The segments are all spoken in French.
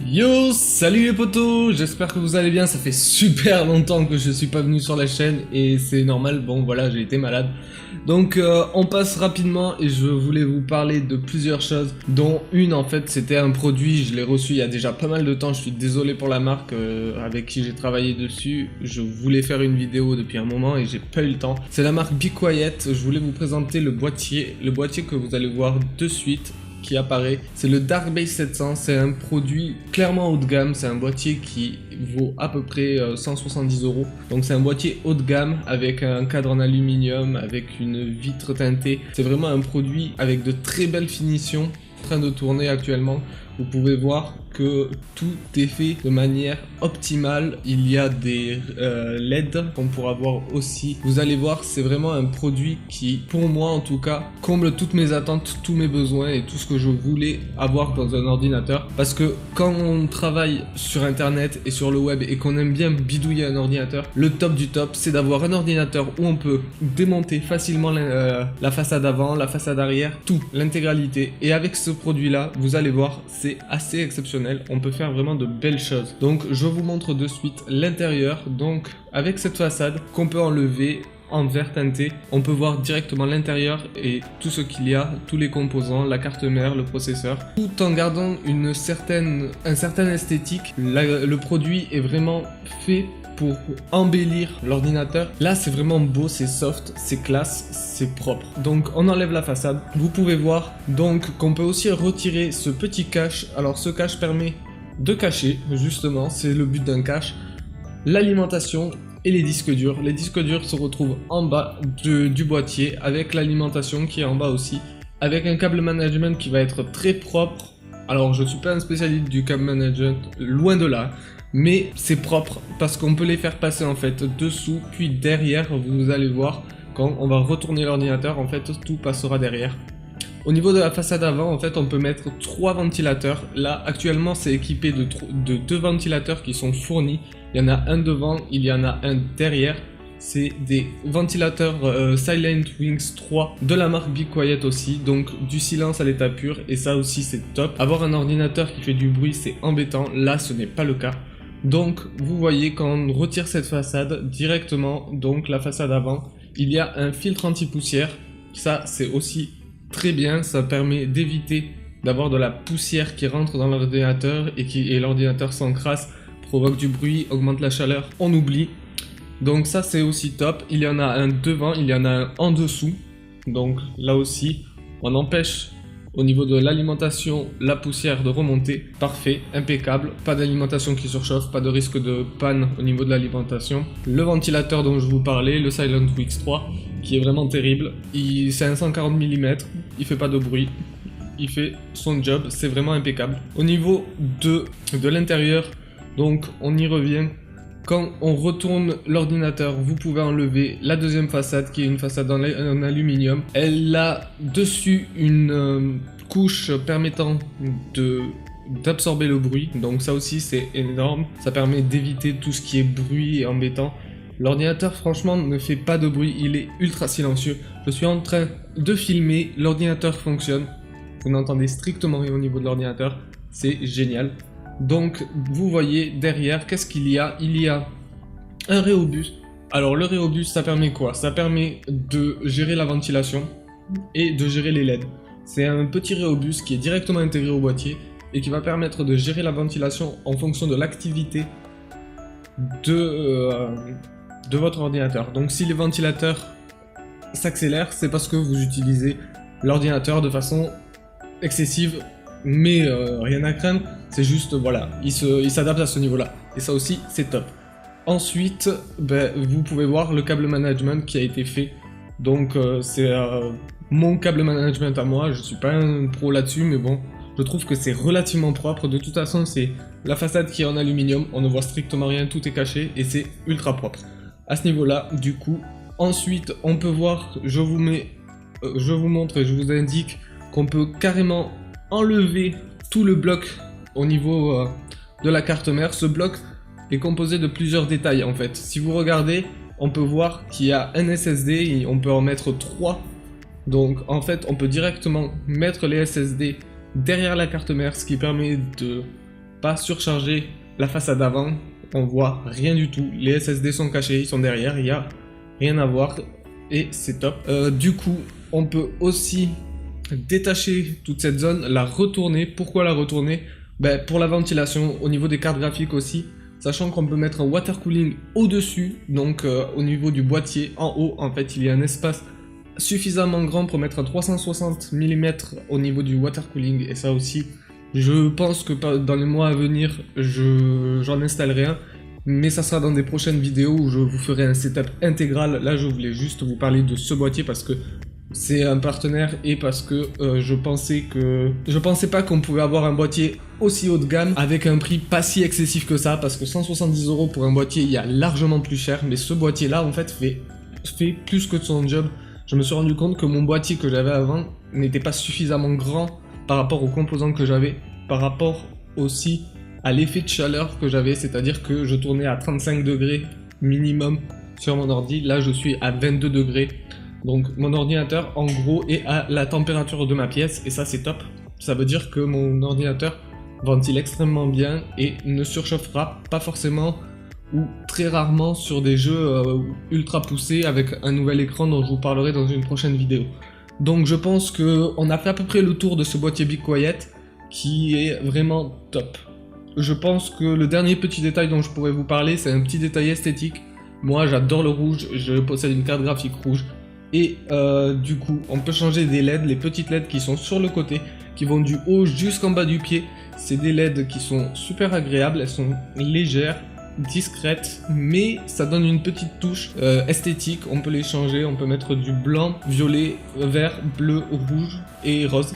Yo, salut les potos, j'espère que vous allez bien, ça fait super longtemps que je suis pas venu sur la chaîne et c'est normal, bon voilà, j'ai été malade. Donc on passe rapidement et je voulais vous parler de plusieurs choses, dont une en fait c'était un produit, je l'ai reçu il y a déjà pas mal de temps, je suis désolé pour la marque avec qui j'ai travaillé dessus, je voulais faire une vidéo depuis un moment et j'ai pas eu le temps. C'est la marque Be Quiet, je voulais vous présenter le boîtier que vous allez voir de suite qui apparaît, c'est le Darkbase 700, c'est un produit clairement haut de gamme, c'est un boîtier qui vaut à peu près 170 €, donc c'est un boîtier haut de gamme avec un cadre en aluminium, avec une vitre teintée, c'est vraiment un produit avec de très belles finitions, en train de tourner actuellement. Vous pouvez voir que tout est fait de manière optimale. Il y a des LED qu'on pourra voir aussi. Vous allez voir, c'est vraiment un produit qui, pour moi en tout cas, comble toutes mes attentes, tous mes besoins et tout ce que je voulais avoir dans un ordinateur. Parce que quand on travaille sur internet et sur le web et qu'on aime bien bidouiller un ordinateur, le top du top, c'est d'avoir un ordinateur où on peut démonter facilement la façade avant, la façade arrière, tout, l'intégralité. Et avec ce produit-là, vous allez voir, c'est assez exceptionnel, on peut faire vraiment de belles choses. Donc je vous montre de suite l'intérieur, donc avec cette façade qu'on peut enlever en vert teinté, on peut voir directement l'intérieur et tout ce qu'il y a, tous les composants, la carte mère, le processeur, tout en gardant un certain esthétique. Le produit est vraiment fait pour embellir l'ordinateur. Là c'est vraiment beau, c'est soft, c'est classe, c'est propre. Donc on enlève la façade. Vous pouvez voir donc qu'on peut aussi retirer ce petit cache. Alors ce cache permet de cacher, justement, c'est le but d'un cache, l'alimentation et les disques durs. Les disques durs se retrouvent en bas du boîtier avec l'alimentation qui est en bas aussi, avec un câble management qui va être très propre. Alors je suis pas un spécialiste du câble management, loin de là. Mais c'est propre parce qu'on peut les faire passer en fait dessous puis derrière, vous allez voir quand on va retourner l'ordinateur, en fait tout passera derrière. Au niveau de la façade avant, en fait on peut mettre 3 ventilateurs. Là actuellement c'est équipé de 2 ventilateurs qui sont fournis. Il y en a un devant, il y en a un derrière. C'est des ventilateurs Silent Wings 3 de la marque Be Quiet aussi, donc du silence à l'état pur et ça aussi c'est top. Avoir un ordinateur qui fait du bruit c'est embêtant, là ce n'est pas le cas. Donc vous voyez quand on retire cette façade directement, donc la façade avant, il y a un filtre anti-poussière, ça c'est aussi très bien, ça permet d'éviter d'avoir de la poussière qui rentre dans l'ordinateur et l'ordinateur s'encrasse, provoque du bruit, augmente la chaleur, on oublie. Donc ça c'est aussi top, il y en a un devant, il y en a un en dessous, donc là aussi on empêche au niveau de l'alimentation, la poussière de remonter, parfait, impeccable, pas d'alimentation qui surchauffe, pas de risque de panne au niveau de l'alimentation. Le ventilateur dont je vous parlais, le Silent Wings 3, qui est vraiment terrible, c'est un 140 mm, il fait pas de bruit, il fait son job, c'est vraiment impeccable. Au niveau de l'intérieur, donc on y revient. Quand on retourne l'ordinateur, vous pouvez enlever la deuxième façade qui est une façade en aluminium. Elle a dessus une couche permettant d'absorber le bruit. Donc ça aussi c'est énorme. Ça permet d'éviter tout ce qui est bruit et embêtant. L'ordinateur franchement ne fait pas de bruit, il est ultra silencieux. Je suis en train de filmer, l'ordinateur fonctionne. Vous n'entendez strictement rien au niveau de l'ordinateur. C'est génial. Donc vous voyez derrière qu'est-ce qu'il y a? Il y a un Rhéobus. Alors le Rhéobus ça permet quoi? Ça permet de gérer la ventilation et de gérer les LED. C'est un petit Rhéobus qui est directement intégré au boîtier et qui va permettre de gérer la ventilation en fonction de l'activité de votre ordinateur. Donc si les ventilateurs s'accélèrent, c'est parce que vous utilisez l'ordinateur de façon excessive. Mais rien à craindre, c'est juste, voilà, il s'adapte à ce niveau-là. Et ça aussi, c'est top. Ensuite, vous pouvez voir le câble management qui a été fait. Donc, c'est mon câble management à moi. Je suis pas un pro là-dessus, mais bon, je trouve que c'est relativement propre. De toute façon, c'est la façade qui est en aluminium. On ne voit strictement rien, tout est caché et c'est ultra propre. À ce niveau-là, du coup, ensuite, on peut voir, je vous montre et je vous indique qu'on peut carrément enlever tout le bloc au niveau de la carte mère. Ce bloc est composé de plusieurs détails en fait. Si vous regardez, on peut voir qu'il y a un SSD et on peut en mettre 3. Donc en fait, on peut directement mettre les SSD derrière la carte mère, ce qui permet de pas surcharger la façade avant, on voit rien du tout, les SSD sont cachés, ils sont derrière, il n'y a rien à voir et c'est top. Du coup, on peut aussi détacher toute cette zone, la retourner. Pourquoi la retourner? Pour la ventilation, au niveau des cartes graphiques aussi, sachant qu'on peut mettre un water cooling au-dessus, donc au niveau du boîtier, en haut, en fait, il y a un espace suffisamment grand pour mettre un 360 mm au niveau du water cooling, et ça aussi, je pense que dans les mois à venir, j'en installerai un, mais ça sera dans des prochaines vidéos où je vous ferai un setup intégral. Là, je voulais juste vous parler de ce boîtier parce que c'est un partenaire et parce que je pensais pas qu'on pouvait avoir un boîtier aussi haut de gamme avec un prix pas si excessif que ça, parce que 170 € pour un boîtier, il y a largement plus cher, mais ce boîtier là en fait fait plus que son job. Je me suis rendu compte que mon boîtier que j'avais avant n'était pas suffisamment grand par rapport aux composants que j'avais, par rapport aussi à l'effet de chaleur que j'avais, c'est-à-dire que je tournais à 35 degrés minimum sur mon ordi, là je suis à 22 degrés. Donc mon ordinateur en gros est à la température de ma pièce et ça c'est top. Ça veut dire que mon ordinateur ventile extrêmement bien et ne surchauffera pas forcément ou très rarement sur des jeux ultra poussés avec un nouvel écran dont je vous parlerai dans une prochaine vidéo. Donc je pense qu'on a fait à peu près le tour de ce boîtier Be Quiet qui est vraiment top. Je pense que le dernier petit détail dont je pourrais vous parler, c'est un petit détail esthétique. Moi j'adore le rouge, je possède une carte graphique rouge. Et du coup, on peut changer des LED, les petites LED qui sont sur le côté, qui vont du haut jusqu'en bas du pied. C'est des LED qui sont super agréables, elles sont légères, discrètes, mais ça donne une petite touche esthétique. On peut les changer, on peut mettre du blanc, violet, vert, bleu, rouge et rose,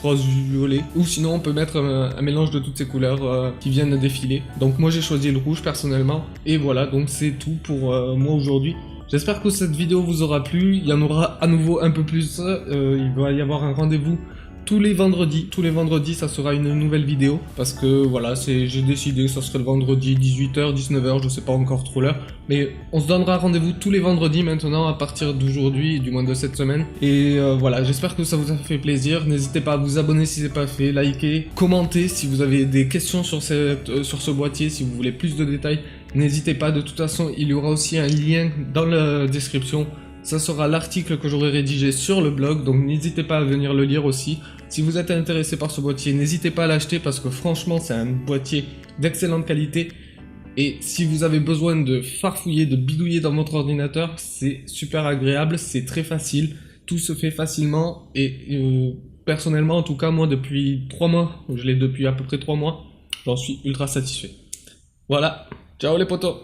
violet. Ou sinon on peut mettre un mélange de toutes ces couleurs qui viennent de défiler. Donc moi j'ai choisi le rouge personnellement. Et voilà, donc c'est tout pour moi aujourd'hui. J'espère que cette vidéo vous aura plu, il y en aura à nouveau un peu plus, il va y avoir un rendez-vous tous les vendredis ça sera une nouvelle vidéo, parce que voilà, j'ai décidé, ça serait le vendredi 18h, 19h, je sais pas encore trop l'heure, mais on se donnera rendez-vous tous les vendredis maintenant à partir d'aujourd'hui, du moins de cette semaine, et voilà, j'espère que ça vous a fait plaisir, n'hésitez pas à vous abonner si c'est pas fait, liker, commenter si vous avez des questions sur ce boîtier, si vous voulez plus de détails, n'hésitez pas, de toute façon il y aura aussi un lien dans la description. Ça sera l'article que j'aurai rédigé sur le blog, donc n'hésitez pas à venir le lire aussi. Si vous êtes intéressé par ce boîtier, n'hésitez pas à l'acheter parce que franchement c'est un boîtier d'excellente qualité. Et si vous avez besoin de farfouiller, de bidouiller dans votre ordinateur, c'est super agréable, c'est très facile, tout se fait facilement et personnellement en tout cas moi depuis 3 mois, je l'ai depuis à peu près 3 mois, j'en suis ultra satisfait. Voilà, ciao les potos!